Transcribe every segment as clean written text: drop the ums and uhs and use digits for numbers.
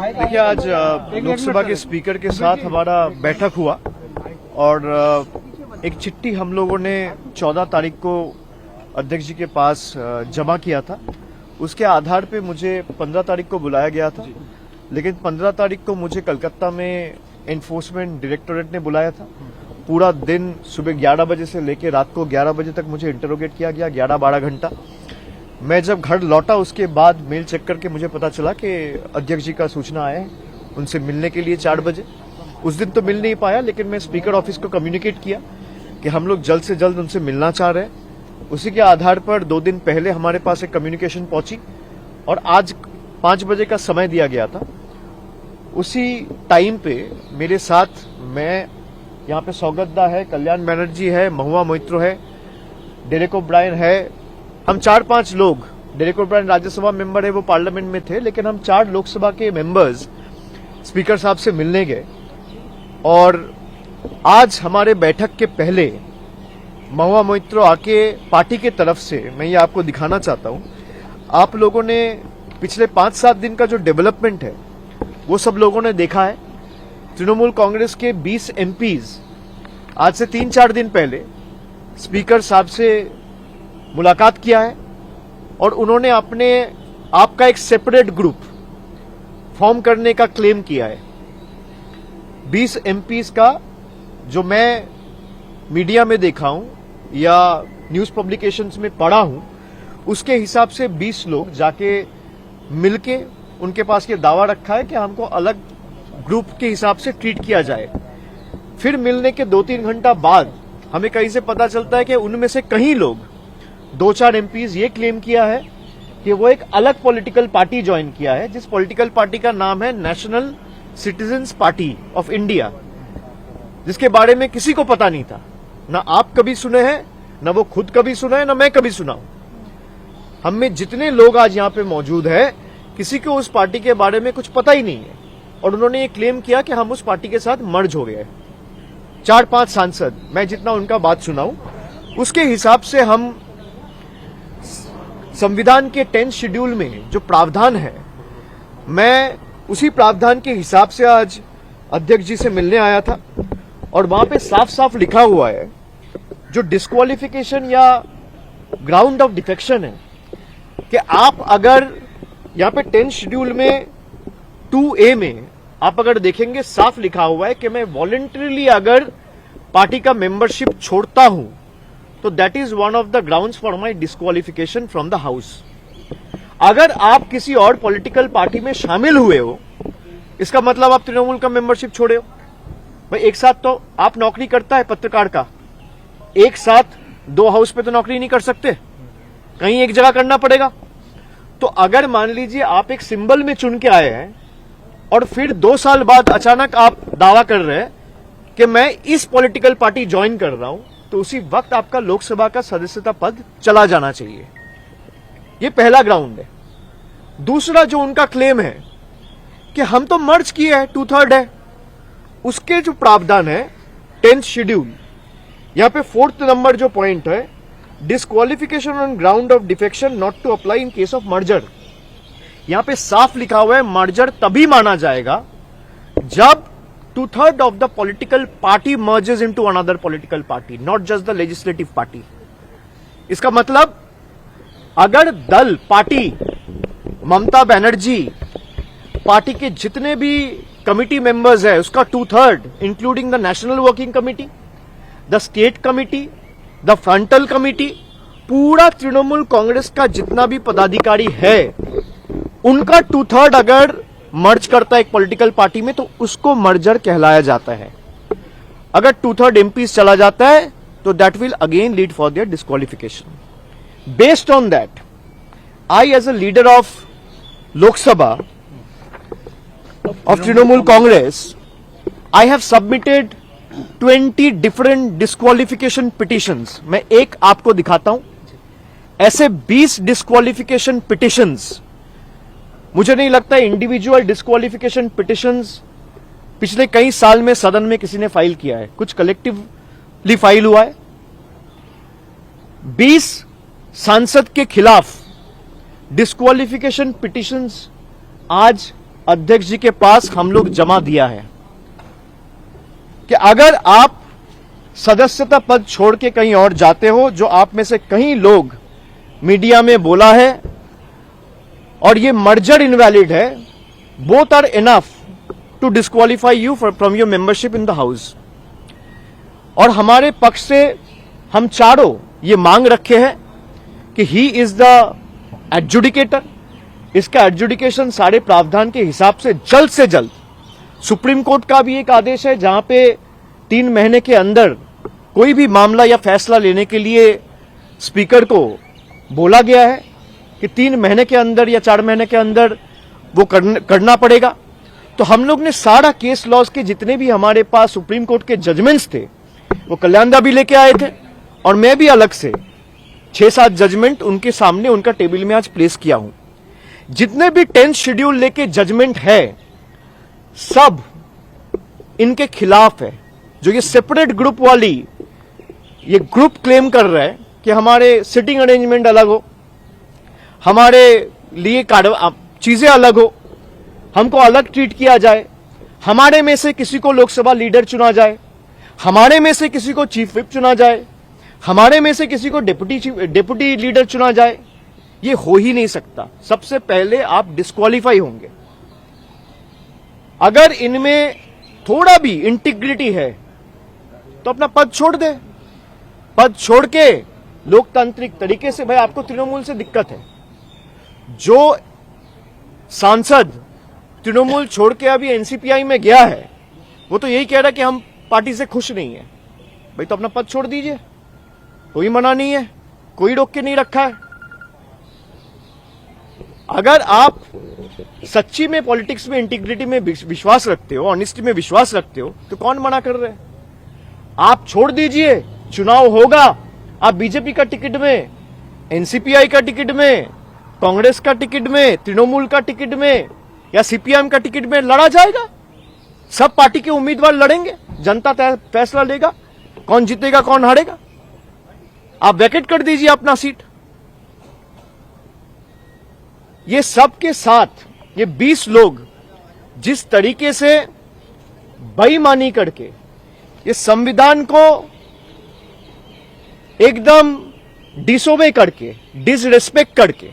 देखिए, आज लोकसभा के स्पीकर के साथ हमारा बैठक हुआ और एक चिट्ठी हम लोगों ने 14 तारीख को अध्यक्ष जी के पास जमा किया था। उसके आधार पे मुझे 15 तारीख को बुलाया गया था, लेकिन 15 तारीख को मुझे कलकत्ता में एनफोर्समेंट डायरेक्टोरेट ने बुलाया था। पूरा दिन सुबह 11 बजे से लेकर रात को 11 बजे तक मुझे इंटरोगेट किया गया, 11-12 घंटा। मैं जब घर लौटा उसके बाद मेल चेक करके मुझे पता चला कि अध्यक्ष जी का सूचना आया है उनसे मिलने के लिए 4 बजे। उस दिन तो मिल नहीं पाया, लेकिन मैं स्पीकर ऑफिस को कम्युनिकेट किया कि हम लोग जल्द से जल्द उनसे मिलना चाह रहे हैं। उसी के आधार पर 2 दिन पहले हमारे पास एक कम्युनिकेशन पहुंची और आज 5 बजे का समय दिया गया था। उसी टाइम पे मेरे साथ मैं यहाँ पे सौगतदा है, कल्याण बनर्जी है, महुआ मोइत्रो है, डेरेक ओब्रायन है। हम 4-5 लोग, डेरेक ओब्रायन राज्यसभा मेंबर है, वो पार्लियामेंट में थे, लेकिन हम 4 लोकसभा के मेंबर्स स्पीकर साहब से मिलने गए। और आज हमारे बैठक के पहले महुआ मोइत्रो आके पार्टी के तरफ से, मैं ये आपको दिखाना चाहता हूं, आप लोगों ने पिछले 5-7 दिन का जो डेवलपमेंट है वो सब लोगों ने देखा है। तृणमूल कांग्रेस के 20 एमपीज आज से 3-4 दिन पहले स्पीकर साहब से मुलाकात किया है और उन्होंने अपने आपका एक सेपरेट ग्रुप फॉर्म करने का क्लेम किया है। 20 एमपीज का जो मैं मीडिया में देखा हूं या न्यूज पब्लिकेशंस में पढ़ा हूं, उसके हिसाब से 20 लोग जाके मिलके उनके पास ये दावा रखा है कि हमको अलग ग्रुप के हिसाब से ट्रीट किया जाए। फिर मिलने के 2-3 घंटा बाद हमें कहीं से पता चलता है कि उनमें से कई लोग, 2-4 एमपीज ये क्लेम किया है कि वो एक अलग पॉलिटिकल पार्टी ज्वाइन किया है, जिस पॉलिटिकल पार्टी का नाम है national citizens party of India, जिसके बारे में किसी को पता नहीं था। ना आप कभी सुने हैं, ना वो खुद कभी सुना है, ना मैं कभी सुना हूं। हम में जितने लोग आज यहां पे मौजूद है, किसी को उस पार्टी के बारे में कुछ पता ही नहीं है और उन्होंने ये क्लेम किया कि हम उस पार्टी के साथ मर्ज हो गए। 4-5 सांसद, मैं जितना उनका बात सुना हूं, उसके हिसाब से हम संविधान के 10th शेड्यूल में जो प्रावधान है, मैं उसी प्रावधान के हिसाब से आज अध्यक्ष जी से मिलने आया था और वहां पे साफ साफ लिखा हुआ है जो डिस्क्वालिफिकेशन या ग्राउंड ऑफ डिफेक्शन है कि आप अगर यहां पे 10th शेड्यूल में 2A में आप अगर देखेंगे, साफ लिखा हुआ है कि मैं वॉलंटरीली अगर पार्टी का मेंबरशिप छोड़ता हूं तो that is one of the grounds for my disqualification from the house. अगर आप किसी और पॉलिटिकल पार्टी में शामिल हुए हो, इसका मतलब आप तृणमूल का मेंबरशिप छोड़े हो। भाई, एक साथ तो आप नौकरी करता है पत्रकार का, एक साथ 2 हाउस पे तो नौकरी नहीं कर सकते, कहीं एक जगह करना पड़ेगा। तो अगर मान लीजिए आप एक सिंबल में चुन के आए हैं और फिर 2 साल बाद अचानक आप दावा कर रहे हैं कि मैं इस पॉलिटिकल पार्टी ज्वाइन कर रहा हूं, तो उसी वक्त आपका लोकसभा का सदस्यता पद चला जाना चाहिए। ये पहला ग्राउंड है। दूसरा जो उनका क्लेम है कि हम तो मर्ज किए हैं, 2/3 है, उसके जो प्रावधान है 10th शेड्यूल, यहां पे 4th नंबर जो पॉइंट है, disqualification on ground of defection not to apply in case of merger. यहां पे साफ लिखा हुआ है मर्जर तभी माना जाएगा जब 2/3 of the political party merges into another political party, not just the legislative party. इसका मतलब अगर दल, पार्टी, ममता बनर्जी पार्टी के जितने भी कमिटी मेंबर्स है उसका 2/3, including the national working committee, the state committee, the frontal committee, पूरा तृणमूल कांग्रेस का जितना भी पदाधिकारी है, उनका 2/3 अगर मर्ज करता है एक पॉलिटिकल पार्टी में तो उसको मर्जर कहलाया जाता है। अगर 2/3 एमपीज चला जाता है तो that will again lead for their disqualification. Based on that, I as a leader of Lok Sabha of Trinamool Congress, I have submitted 20 different disqualification petitions. मैं एक आपको दिखाता हूं। ऐसे 20 डिस्क्वालिफिकेशन पिटिशंस, मुझे नहीं लगता इंडिविजुअल डिस्क्वालिफिकेशन पिटिशंस पिछले कई साल में सदन में किसी ने फाइल किया है। कुछ कलेक्टिवली फाइल हुआ है। 20 सांसद के खिलाफ डिस्क्वालिफिकेशन पिटिशंस आज अध्यक्ष जी के पास हम लोग जमा दिया है कि अगर आप सदस्यता पद छोड़ के कहीं और जाते हो, जो आप में से कई लोग मीडिया में बोला है, और ये मर्जर इनवैलिड है, both are enough to disqualify you from your membership in the house. और हमारे पक्ष से हम चारों ये मांग रखे हैं कि ही इज द एडजुडिकेटर, इसका एडजुडिकेशन सारे प्रावधान के हिसाब से जल्द सुप्रीम कोर्ट का भी एक आदेश है जहां पे 3 महीने के अंदर कोई भी मामला या फैसला लेने के लिए स्पीकर को बोला गया है कि 3 महीने के अंदर या 4 महीने के अंदर वो करना पड़ेगा। तो हम लोग ने सारा केस लॉज के जितने भी हमारे पास सुप्रीम कोर्ट के जजमेंट्स थे वो कल्याण दा भी लेके आए थे, और मैं भी अलग से 6-7 जजमेंट उनके सामने उनका टेबल में आज प्लेस किया हूं। जितने भी 10th शेड्यूल लेके जजमेंट है सब इनके खिलाफ है। जो ये सेपरेट ग्रुप वाली ये ग्रुप क्लेम कर रहा है कि हमारे सिटिंग अरेंजमेंट अलग हो, हमारे लिए चीजें अलग हो, हमको अलग ट्रीट किया जाए, हमारे में से किसी को लोकसभा लीडर चुना जाए, हमारे में से किसी को चीफ विप चुना जाए, हमारे में से किसी को डिप्टी लीडर चुना जाए, ये हो ही नहीं सकता। सबसे पहले आप डिस्क्वालीफाई होंगे। अगर इनमें थोड़ा भी इंटीग्रिटी है तो अपना पद छोड़ दे। पद छोड़ के लोकतांत्रिक तरीके से, भाई आपको तृणमूल से दिक्कत है, जो सांसद तृणमूल छोड़ के अभी एनसीपीआई में गया है वो तो यही कह रहा है कि हम पार्टी से खुश नहीं है। भाई तो अपना पद छोड़ दीजिए, कोई मना नहीं है, कोई रोक के नहीं रखा है। अगर आप सच्ची में पॉलिटिक्स में इंटीग्रिटी में विश्वास रखते हो, ऑनेस्टी में विश्वास रखते हो, तो कौन मना कर रहे हैं? आप छोड़ दीजिए, चुनाव होगा, आप बीजेपी का टिकट में, एनसीपीआई का टिकट में, कांग्रेस का टिकट में, तृणमूल का टिकट में या सीपीएम का टिकट में लड़ा जाएगा। सब पार्टी के उम्मीदवार लड़ेंगे, जनता फैसला लेगा कौन जीतेगा कौन हारेगा। आप वैकेट कर दीजिए अपना सीट। ये सब के साथ ये 20 लोग जिस तरीके से बेईमानी करके ये संविधान को एकदम डिसोबे करके, डिसरेस्पेक्ट करके,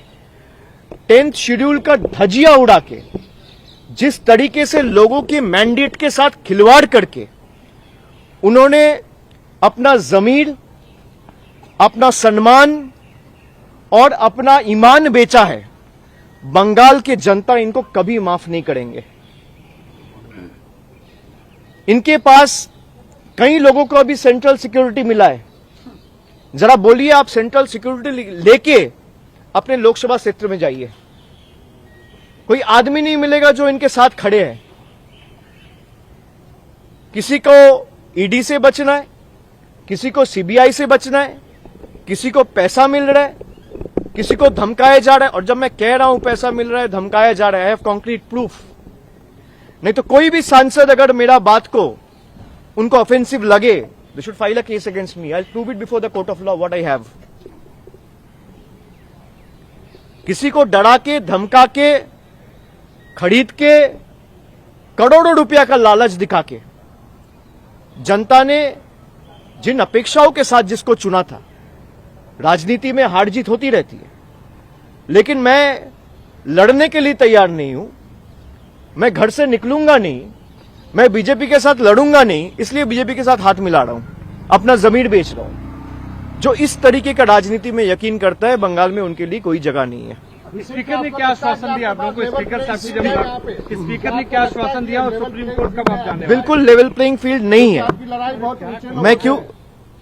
10th शेड्यूल का धजिया उड़ा के, जिस तरीके से लोगों के मैंडेट के साथ खिलवाड़ करके उन्होंने अपना जमीर, अपना सम्मान और अपना ईमान बेचा है, बंगाल के जनता इनको कभी माफ नहीं करेंगे। इनके पास कई लोगों को अभी सेंट्रल सिक्योरिटी मिला है। जरा बोलिए, आप सेंट्रल सिक्योरिटी लेके अपने लोकसभा क्षेत्र में जाइए, कोई आदमी नहीं मिलेगा जो इनके साथ खड़े हैं। किसी को ईडी से बचना है, किसी को सीबीआई से बचना है, किसी को पैसा मिल रहा है, किसी को धमकाया जा रहा है। और जब मैं कह रहा हूं पैसा मिल रहा है, धमकाया जा रहा है, आई हैव कॉन्क्रीट प्रूफ। नहीं तो कोई भी सांसद अगर मेरा बात को उनको ऑफेंसिव लगे, they should file a case against me, I will prove it before the court of law what I have. किसी को डरा के, धमका के, खरीद के, करोड़ों रुपया का लालच दिखा के जनता ने जिन अपेक्षाओं के साथ जिसको चुना था, राजनीति में हार जीत होती रहती है, लेकिन मैं लड़ने के लिए तैयार नहीं हूं। मैं घर से निकलूंगा नहीं, मैं बीजेपी के साथ लड़ूंगा नहीं, इसलिए बीजेपी के साथ हाथ मिला रहा हूं, अपना जमीर बेच रहा हूं। जो इस तरीके का राजनीति में यकीन करता है, बंगाल में उनके लिए कोई जगह नहीं है। स्पीकर ने क्या आश्वासन दिया आप लोगों को? स्पीकर ने क्या आश्वासन दिया और सुप्रीम कोर्ट कब आप जाने? बिल्कुल लेवल प्लेइंग फील्ड नहीं है।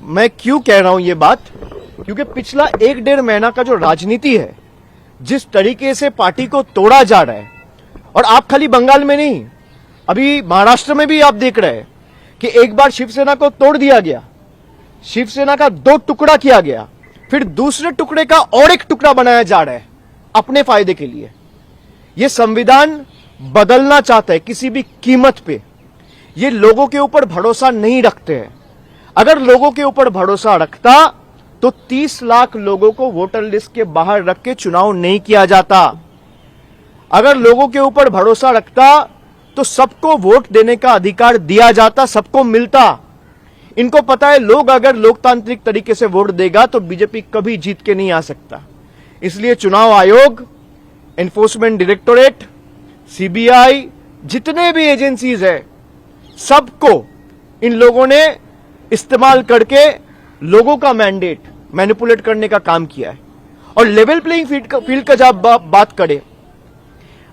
मैं क्यों कह रहा हूं ये बात? क्योंकि पिछला 1-1.5 महीना का जो राजनीति है, जिस तरीके से पार्टी को तोड़ा जा रहा है, और आप खाली बंगाल में नहीं, अभी महाराष्ट्र में भी आप देख रहे हैं कि एक बार शिवसेना को तोड़ दिया गया, शिवसेना का 2 टुकड़ा किया गया, फिर दूसरे टुकड़े का और एक टुकड़ा बनाया जा रहा है अपने फायदे के लिए। यह संविधान बदलना चाहता है किसी भी कीमत पे। ये लोगों के ऊपर भरोसा नहीं रखते हैं। अगर लोगों के ऊपर भरोसा रखता तो 30 लाख लोगों को वोटर लिस्ट के बाहर रख के चुनाव नहीं किया जाता। अगर लोगों के ऊपर भरोसा रखता तो सबको वोट देने का अधिकार दिया जाता, सबको मिलता। इनको पता है लोग अगर लोकतांत्रिक तरीके से वोट देगा तो बीजेपी कभी जीत के नहीं आ सकता। इसलिए चुनाव आयोग, एनफोर्समेंट डायरेक्टोरेट, सीबीआई, जितने भी एजेंसीज है, सबको इन लोगों ने इस्तेमाल करके लोगों का मैंडेट मैनिपुलेट करने का काम किया है। और लेवल प्लेइंग फील्ड का जब बात करें,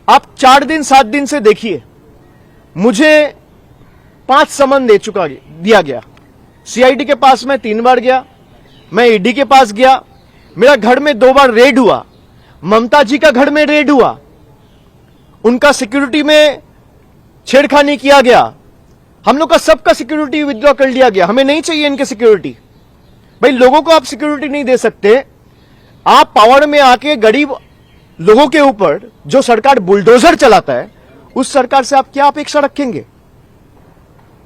आप 4 दिन 7 दिन से देखिए, मुझे 5 समन दिया गया। सीआईडी के पास मैं 3 बार गया, मैं ईडी के पास गया, मेरा घर में 2 बार रेड हुआ, ममता जी का घर में रेड हुआ, उनका सिक्योरिटी में छेड़खानी किया गया, हम लोग का सबका सिक्योरिटी विथड्रॉ कर लिया गया। हमें नहीं चाहिए इनके सिक्योरिटी। भाई लोगों को आप सिक्योरिटी नहीं दे सकते, आप पावर में आके गरीब लोगों के ऊपर जो सरकार बुलडोजर चलाता है, उस सरकार से आप क्या अपेक्षा रखेंगे?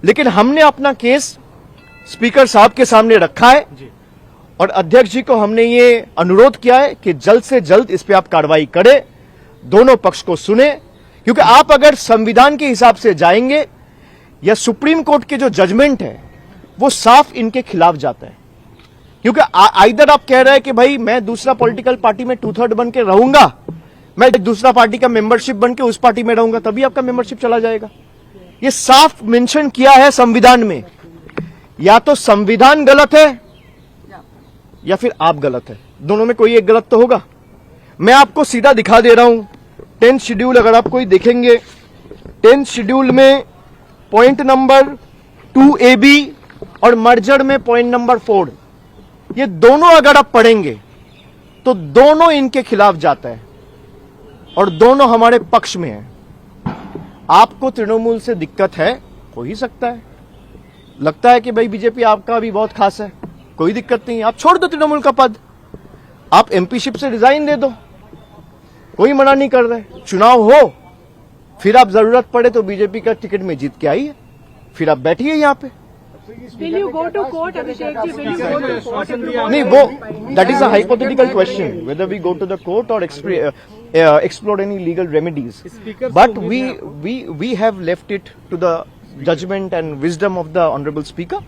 लेकिन हमने अपना केस स्पीकर साहब के सामने रखा है और अध्यक्ष जी को हमने ये अनुरोध किया है कि जल्द से जल्द इस पे आप कार्रवाई करें, दोनों पक्ष को सुने। क्योंकि आप अगर संविधान के हिसाब से जाएंगे या सुप्रीम कोर्ट के जो जजमेंट है वो साफ इनके खिलाफ जाता है। क्योंकि आइदर आप कह रहे हैं कि भाई मैं दूसरा पॉलिटिकल पार्टी में 2/3 बन के रहूंगा, मैं दूसरा पार्टी का मेंबरशिप बन के उस पार्टी में रहूंगा, तभी आपका मेंबरशिप चला जाएगा। ये साफ मेंशन किया है संविधान में। या तो संविधान गलत है या फिर आप गलत है, दोनों में कोई एक गलत तो होगा। मैं आपको सीधा दिखा दे रहा हूं 10th शेड्यूल, अगर आप कोई देखेंगे 10th शेड्यूल में पॉइंट नंबर 2AB और मर्जर में पॉइंट नंबर 4, ये दोनों अगर आप पढ़ेंगे तो दोनों इनके खिलाफ जाता है और दोनों हमारे पक्ष में है। आपको तृणमूल से दिक्कत है, हो ही सकता है, लगता है कि भाई बीजेपी आपका भी बहुत खास है, कोई दिक्कत नहीं, आप छोड़ दो तृणमूल का पद, आप एमपीशिप से रिजाइन दे दो, कोई मना नहीं कर रहे। चुनाव हो, फिर आप जरूरत पड़े तो बीजेपी का टिकट में जीत के आइए, फिर आप बैठिए यहां पे। Will you go to court, Abhishek ji? Will you go to court? नहीं, वो that is a hypothetical question whether we go to the court और explore any legal remedies. But we have left it to the judgment and wisdom of the honorable speaker.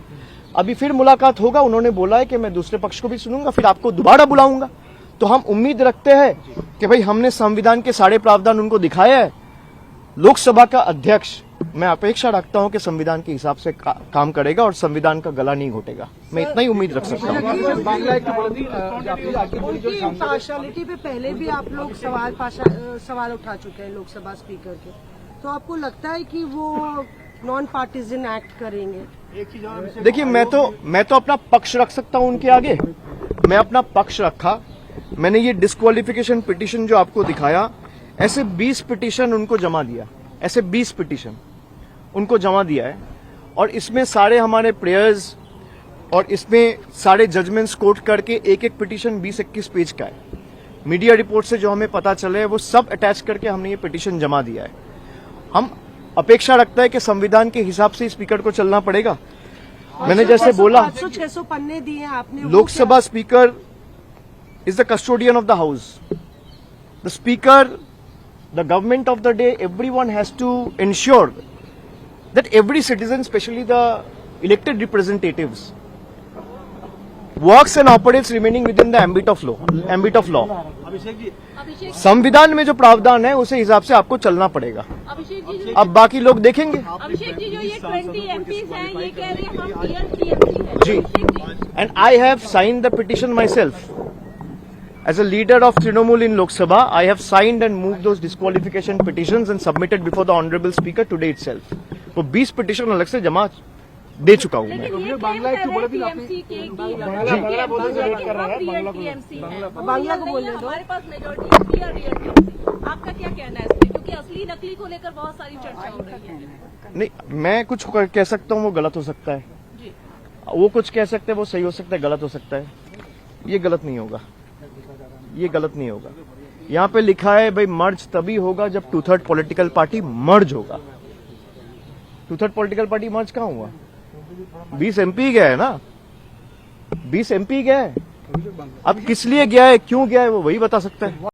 अभी फिर मुलाकात होगा, उन्होंने बोला है कि मैं दूसरे पक्ष को भी सुनूंगा, फिर आपको दोबारा बुलाऊंगा। तो हम उम्मीद रखते हैं कि भाई हमने संविधान के सारे प्रावधान उनको दिखाया है। लोकसभा का अध्यक्ष, मैं अपेक्षा रखता हूं कि संविधान के हिसाब से काम करेगा और संविधान का गला नहीं घोटेगा। मैं इतना ही उम्मीद रख सकता हूं। उनकी पार्शियलिटी पे पहले भी आप लोग सवाल उठा चुके हैं लोकसभा स्पीकर के, तो आपको लगता है कि वो नॉन पार्टीजन एक्ट करेंगे? देखिए, मैं तो अपना पक्ष रख सकता हूं उनके आगे। मैं अपना पक्ष रखा, मैंने ये डिस्क्वालिफिकेशन पिटीशन जो आपको दिखाया, ऐसे 20 पिटीशन उनको जमा दिया, ऐसे 20 पिटीशन उनको जमा दिया है। और इसमें सारे हमारे प्रेयर्स और इसमें सारे जजमेंट्स कोट करके एक एक पिटीशन 20-21 पेज का है। मीडिया रिपोर्ट से जो हमें पता चले वो सब अटैच करके हमने ये पिटीशन जमा दिया है। हम अपेक्षा रखता है कि संविधान के हिसाब से स्पीकर को चलना पड़ेगा। मैंने जैसे बोला, 500-600 पन्ने दिए आपने। Lok Sabha speaker is the custodian of the house, the speaker, the government of the day, everyone has to ensure that every citizen, especially the elected representatives, works and operates remaining within the ambit of law. संविधान में जो प्रावधान है उसे हिसाब से आपको चलना पड़ेगा। अब बाकी लोग देखेंगे। अभिषेक जी, जो ये 20 MPs हैं, ये कह रहे हैं हम TMC हैं। जी, and I have signed the petition myself. As a leader of Trinamool in Lok Sabha, I have signed and moved those disqualification petitions and submitted before the Honorable Speaker today itself. तो 20 petition अलग से जमा दे चुका हूँ मैं। लेकिन ये बांग्ला एक TMC के बांग्ला को बोलने दो, हमारे पास मेजॉरिटी एमपी और रियल TMC। आपका क्या कहना है इसमें? क्योंकि असली नकली को लेकर बहुत सारी चर्चा हो रही है। नहीं, मैं कुछ कह सकता हूँ वो गलत हो सकता है, वो कुछ कह सकते हैं वो सही हो सकता है, गलत हो सकता है। ये गलत नहीं होगा, ये गलत नहीं होगा। यहाँ पे लिखा है भाई मर्ज तभी होगा जब 2/3 पॉलिटिकल पार्टी मर्ज होगा। 2/3 पॉलिटिकल पार्टी मर्ज कहाँ हुआ? 20 MP गया है ना, 20 MP गया है। अब किस लिए गया है, क्यों गया है, वो वही बता सकता है।